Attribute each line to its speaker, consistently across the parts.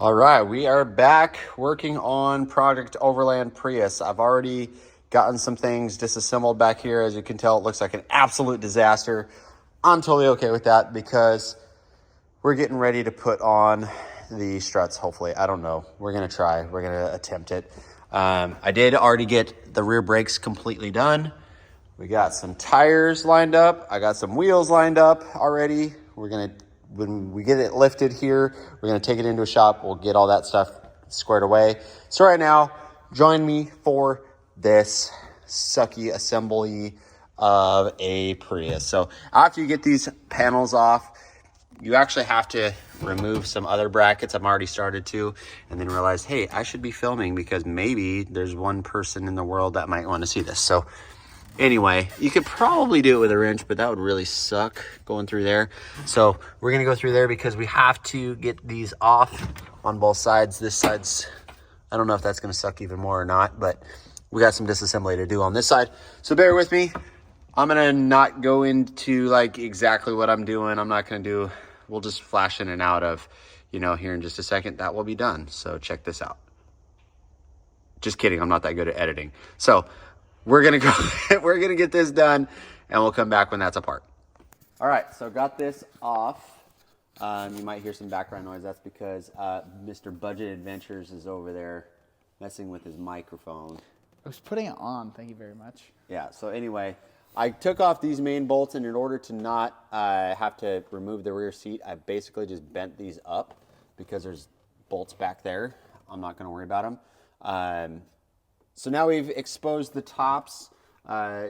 Speaker 1: All right, we are back working on Project Overland Prius. I've already gotten some things disassembled back here. As you can tell, it looks like an absolute disaster. I'm totally okay with that because we're getting ready to put on the struts, hopefully. I don't know. We're going to try. We're going to attempt it. I did already get the rear brakes completely done. We got some tires lined up. I got some wheels lined up already. When we get it lifted here, we're gonna take it into a shop. We'll get all that stuff squared away. So right now, join me for this sucky assembly of a Prius. So after you get these panels off, you actually have to remove some other brackets. I've already started to, and then realized, hey, I should be filming because maybe there's one person in the world that might want to see this. So anyway, you could probably do it with a wrench, but that would really suck going through there. So we're gonna go through there because we have to get these off on both sides. This side's, I don't know if that's gonna suck even more or not, but we got some disassembly to do on this side. So bear with me. I'm gonna not go into like exactly what I'm doing. I'm not gonna do, we'll just flash in and out of, here in just a second. That will be done. So check this out. Just kidding, I'm not that good at editing. So we're gonna go, we're gonna get this done and we'll come back when that's apart. All right, so got this off. You might hear some background noise. That's because Mr. Budget Adventures is over there messing with his microphone.
Speaker 2: I was putting it on, thank you very much.
Speaker 1: Yeah, so anyway, I took off these main bolts, and in order to not have to remove the rear seat, I basically just bent these up because there's bolts back there. I'm not gonna worry about them. So now we've exposed the tops.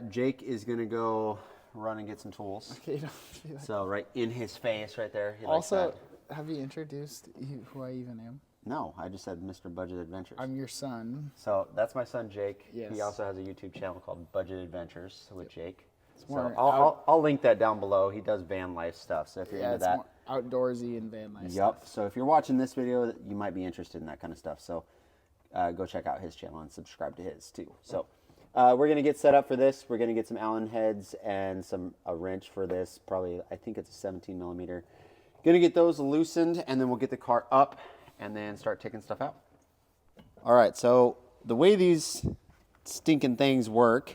Speaker 1: Jake is gonna go run and get some tools.
Speaker 2: Okay, don't do that.
Speaker 1: So right in his face right there. He
Speaker 2: Also, have you introduced who I even am?
Speaker 1: No, I just said Mr. Budget Adventures.
Speaker 2: I'm your son.
Speaker 1: So that's my son, Jake.
Speaker 2: Yes.
Speaker 1: He also has a YouTube channel called Budget Adventures with Jake.
Speaker 2: more
Speaker 1: So I'll link that down below. He does van life stuff. So if you're into that.
Speaker 2: More outdoorsy and van life
Speaker 1: Yep.
Speaker 2: stuff.
Speaker 1: So if you're watching this video, you might be interested in that kind of stuff. So go check out his channel and subscribe to his too. So we're gonna get set up for this. We're gonna get some Allen heads and a wrench for this. Probably, I think it's a 17 millimeter. Gonna get those loosened, and then we'll get the car up and then start taking stuff out. All right, so the way these stinking things work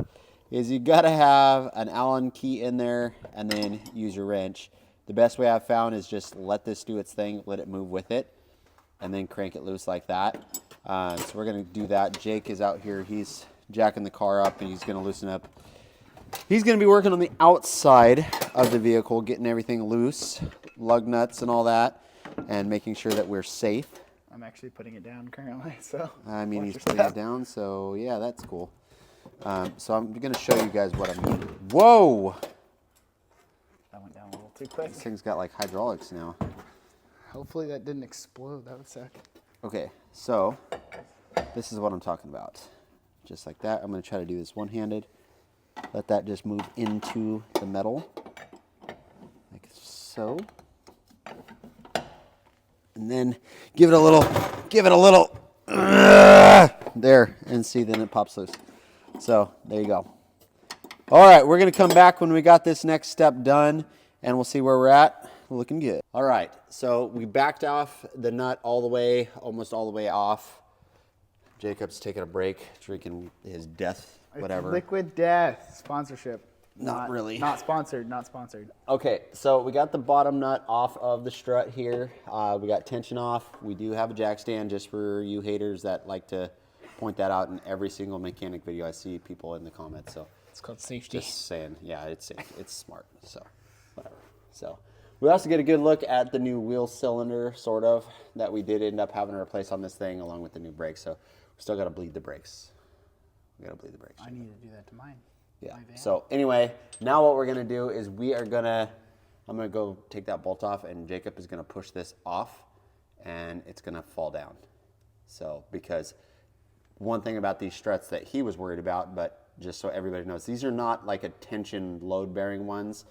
Speaker 1: is you gotta have an Allen key in there and then use your wrench. The best way I've found is just let this do its thing, let it move with it, and then crank it loose like that. So we're gonna do that. Jake is out here, he's jacking the car up and he's gonna loosen up. He's gonna be working on the outside of the vehicle, getting everything loose, lug nuts and all that, and making sure that we're safe.
Speaker 2: I'm actually putting it down currently, so.
Speaker 1: I mean, he's putting it down, so yeah, that's cool. So I'm gonna show you guys what I'm doing. Whoa!
Speaker 2: That went down a little too quick.
Speaker 1: This thing's got like hydraulics now.
Speaker 2: Hopefully that didn't explode, that would suck.
Speaker 1: Okay, so this is what I'm talking about. Just like that. I'm gonna try to do this one-handed. Let that just move into the metal, like so. And then give it a little, there, and see, then it pops loose. So there you go. All right, we're gonna come back when we got this next step done, and we'll see where we're at. Looking good. All right, so we backed off the nut all the way, almost all the way off. Jacob's taking a break, drinking his death, whatever.
Speaker 2: Liquid Death sponsorship.
Speaker 1: Not really.
Speaker 2: Not sponsored, not sponsored.
Speaker 1: Okay, so we got the bottom nut off of the strut here. We got tension off. We do have a jack stand, just for you haters that like to point that out in every single mechanic video I see people in the comments. So
Speaker 2: It's called safety.
Speaker 1: just saying, yeah, it's safe. It's smart. So whatever. So we also get a good look at the new wheel cylinder, sort of, that we did end up having to replace on this thing, along with the new brakes. So we still got to bleed the brakes. We got to bleed the brakes.
Speaker 2: I need to do that to mine.
Speaker 1: Yeah. So anyway, now what we're gonna do is I'm gonna go take that bolt off, and Jacob is gonna push this off, and it's gonna fall down. So because one thing about these struts that he was worried about, but just so everybody knows, these are not like a tension load bearing ones.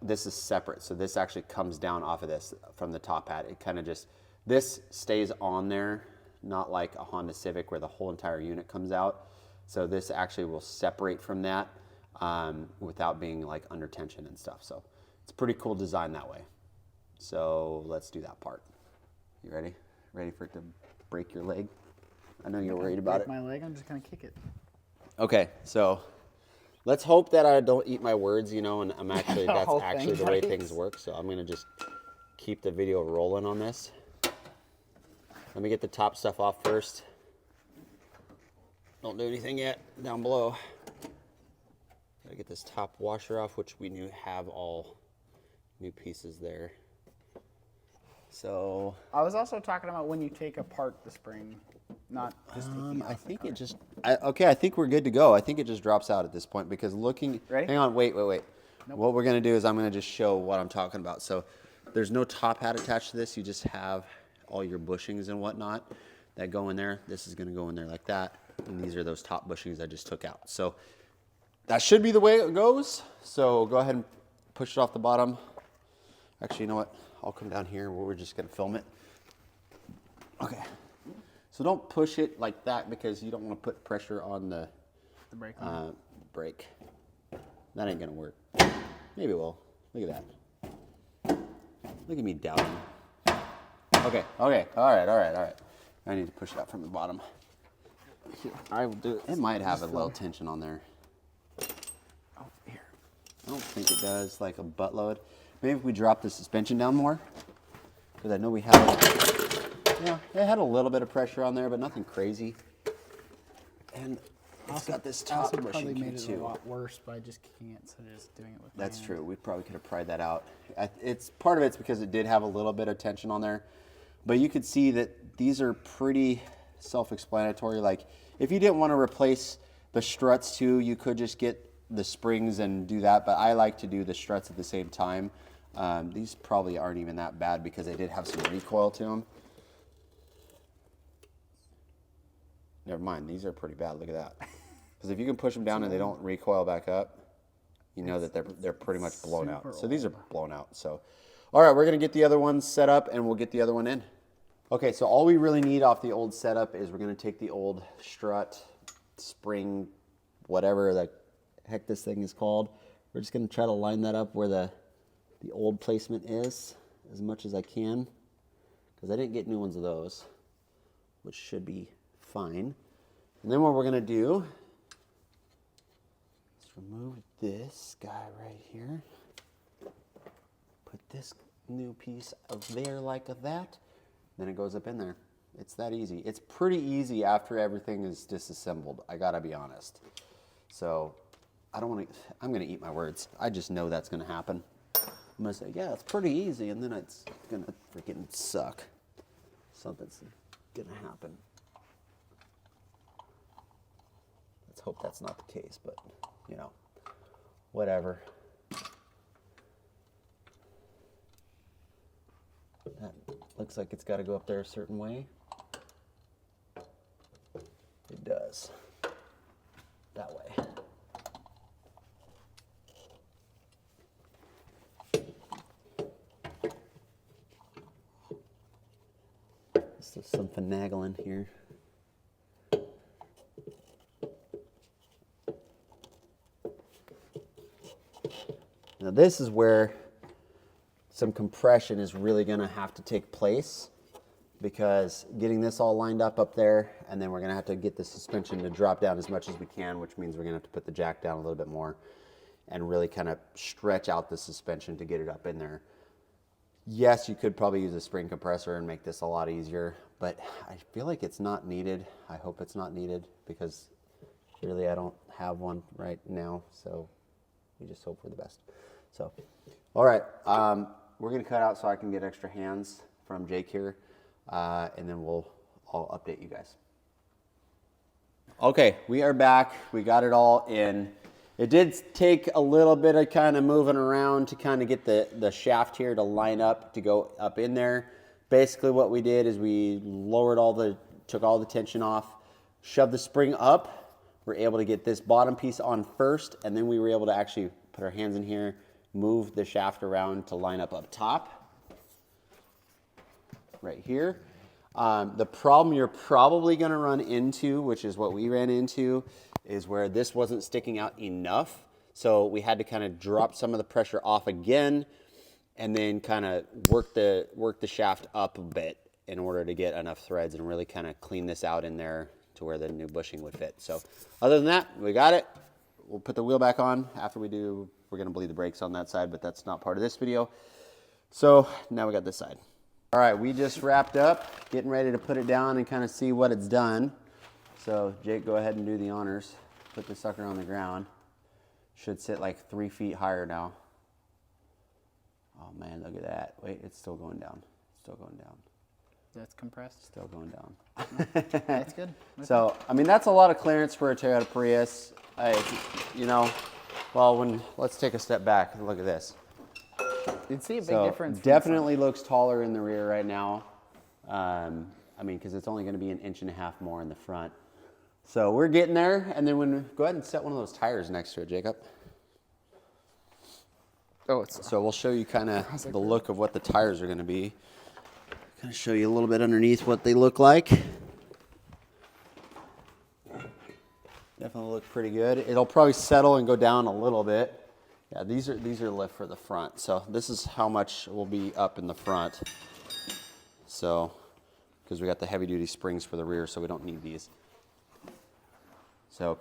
Speaker 1: This is separate. So this actually comes down off of this from the top hat. It kind of just, this stays on there, not like a Honda Civic where the whole entire unit comes out. So this actually will separate from that without being like under tension and stuff. So it's a pretty cool design that way. So let's do that part. You ready? Ready for it to break your leg? I know you're worried about it.
Speaker 2: My leg, I'm just gonna kick it.
Speaker 1: Okay, so let's hope that I don't eat my words, you know, and I'm actually, that's
Speaker 2: whole
Speaker 1: actually
Speaker 2: thing
Speaker 1: the way
Speaker 2: breaks.
Speaker 1: things work. So I'm gonna just keep the video rolling on this. Let me get the top stuff off first. Don't do anything yet down below. Gotta get this top washer off, which we have all new pieces there. So
Speaker 2: I was also talking about when you take apart the spring, not just taking it
Speaker 1: I
Speaker 2: off the
Speaker 1: think
Speaker 2: car.
Speaker 1: it just, okay, I think we're good to go. I think it just drops out at this point because looking,
Speaker 2: Ready?
Speaker 1: hang on, wait.
Speaker 2: Nope.
Speaker 1: What we're gonna do is I'm gonna just show what I'm talking about. So there's no top hat attached to this. You just have all your bushings and whatnot that go in there. This is gonna go in there like that. And these are those top bushings I just took out. So that should be the way it goes. So go ahead and push it off the bottom. Actually, you know what? I'll come down here where we're just gonna film it. Okay. So don't push it like that because you don't want to put pressure on the
Speaker 2: brake.
Speaker 1: brake. That ain't gonna work. Maybe it will. Look at that. Look at me doubting. Okay. All right. I need to push it out from the bottom.
Speaker 2: I will do it.
Speaker 1: It might have a little tension on there.
Speaker 2: Oh, here.
Speaker 1: I don't think it does, like a buttload. Maybe if we drop the suspension down more, because I know we have, it had a little bit of pressure on there, but nothing crazy. And it's got this top
Speaker 2: also
Speaker 1: bushing
Speaker 2: probably
Speaker 1: here
Speaker 2: made it
Speaker 1: too.
Speaker 2: a lot worse by just kicking it instead of just doing it with my
Speaker 1: That's
Speaker 2: hand.
Speaker 1: true. We probably could have pried that out. It's part of it's because it did have a little bit of tension on there, but you could see that these are pretty self-explanatory. Like if you didn't want to replace the struts too, you could just get the springs and do that. But I like to do the struts at the same time. These probably aren't even that bad because they did have some recoil to them. Never mind. These are pretty bad. Look at that. Because if you can push them down and they don't recoil back up, you know that they're pretty much blown out. So these are blown out. So, all right, we're gonna get the other one set up and we'll get the other one in. Okay, so all we really need off the old setup is we're gonna take the old strut, spring, whatever the heck this thing is called. We're just gonna try to line that up where the old placement is as much as I can, because I didn't get new ones of those, which should be fine. And then what we're gonna do is remove this guy right here. Put this new piece of there like that. Then it goes up in there. It's that easy. It's pretty easy after everything is disassembled, I gotta be honest. So I don't want to, I'm gonna eat my words. I just know that's gonna happen. I'm gonna say, yeah, it's pretty easy, and then it's gonna freaking suck. Something's gonna happen. Let's hope that's not the case, but you know, whatever. That looks like it's got to go up there a certain way. It does. That way. There's some finagling here. Now this is where some compression is really going to have to take place, because getting this all lined up there, and then we're going to have to get the suspension to drop down as much as we can, which means we're going to have to put the jack down a little bit more and really kind of stretch out the suspension to get it up in there. Yes, you could probably use a spring compressor and make this a lot easier, but I feel like it's not needed. I hope it's not needed, because really I don't have one right now, so we just hope for the best. So, all right, we're gonna cut out so I can get extra hands from Jake here, and then I'll update you guys. Okay, we are back. We got it all in. It did take a little bit of kind of moving around to kind of get the shaft here to line up to go up in there. Basically what we did is we took all the tension off, shoved the spring up. We're able to get this bottom piece on first, and then we were able to actually put our hands in here, move the shaft around to line up top, right here. The problem you're probably gonna run into, which is what we ran into, is where this wasn't sticking out enough. So we had to kind of drop some of the pressure off again, and then kind of work the shaft up a bit. in order to get enough threads and really kind of clean this out in there to where the new bushing would fit. So other than that, we got it. We'll put the wheel back on. After we do, we're gonna bleed the brakes on that side, but that's not part of this video. So now we got this side. All right, we just wrapped up, getting ready to put it down and kind of see what it's done. So Jake, go ahead and do the honors. Put the sucker on the ground. Should sit like 3 feet higher now. Oh man, look at that. Wait, it's still going down. Still going down.
Speaker 2: That's compressed.
Speaker 1: Still going down.
Speaker 2: That's good.
Speaker 1: So, I mean, that's a lot of clearance for a Toyota Prius. You know, well, let's take a step back and look at this.
Speaker 2: You'd see a big difference.
Speaker 1: Definitely looks taller in the rear right now. I mean, because it's only going to be 1.5 inches more in the front. So we're getting there. And then go ahead and set one of those tires next to it, Jacob.
Speaker 2: Oh,
Speaker 1: so we'll show you kind of the look of what the tires are going to be. Kind of show you a little bit underneath what they look like. Definitely look pretty good. It'll probably settle and go down a little bit. Yeah, these are lift for the front. So this is how much will be up in the front. So, because we got the heavy duty springs for the rear, so we don't need these. So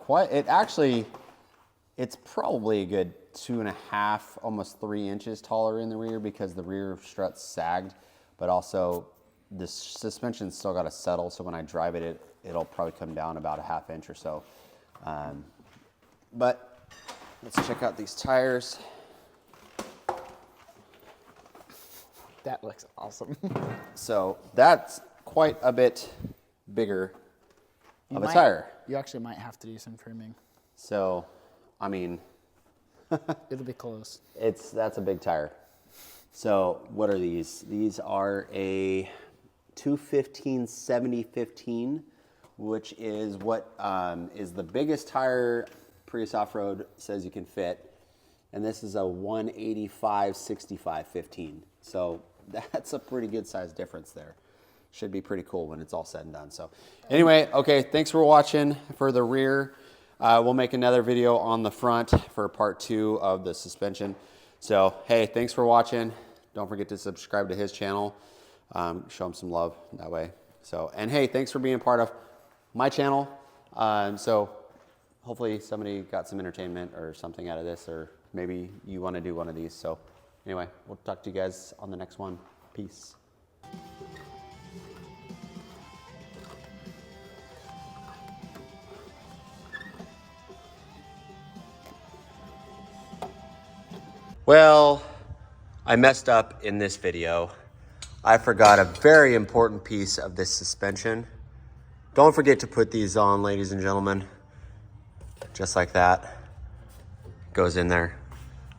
Speaker 1: it's probably a good 2.5, almost 3 inches taller in the rear because the rear struts sagged, but also the suspension's still got to settle. So when I drive it, it'll probably come down about 1/2 inch or so. But let's check out these tires.
Speaker 2: That looks awesome.
Speaker 1: So that's quite a bit bigger of a tire.
Speaker 2: You actually might have to do some trimming.
Speaker 1: So, I mean,
Speaker 2: it'll be close.
Speaker 1: That's a big tire. So what are these? These are a 215/70/15, which is what is the biggest tire Prius Offroad says you can fit. And this is a 185/65/15. So that's a pretty good size difference there. Should be pretty cool when it's all said and done. So anyway, okay, thanks for watching for the rear. We'll make another video on the front for part 2 of the suspension. So, hey, thanks for watching. Don't forget to subscribe to his channel. Show him some love that way. So, and hey, thanks for being part of my channel. So hopefully somebody got some entertainment or something out of this, or maybe you want to do one of these. So anyway, we'll talk to you guys on the next one. Peace. Well, I messed up in this video. I forgot a very important piece of this suspension. Don't forget to put these on, ladies and gentlemen. Just like that. Goes in there.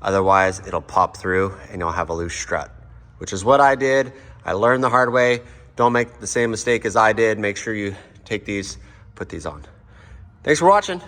Speaker 1: Otherwise, it'll pop through and you'll have a loose strut, which is what I did. I learned the hard way. Don't make the same mistake as I did. Make sure you take these, put these on. Thanks for watching.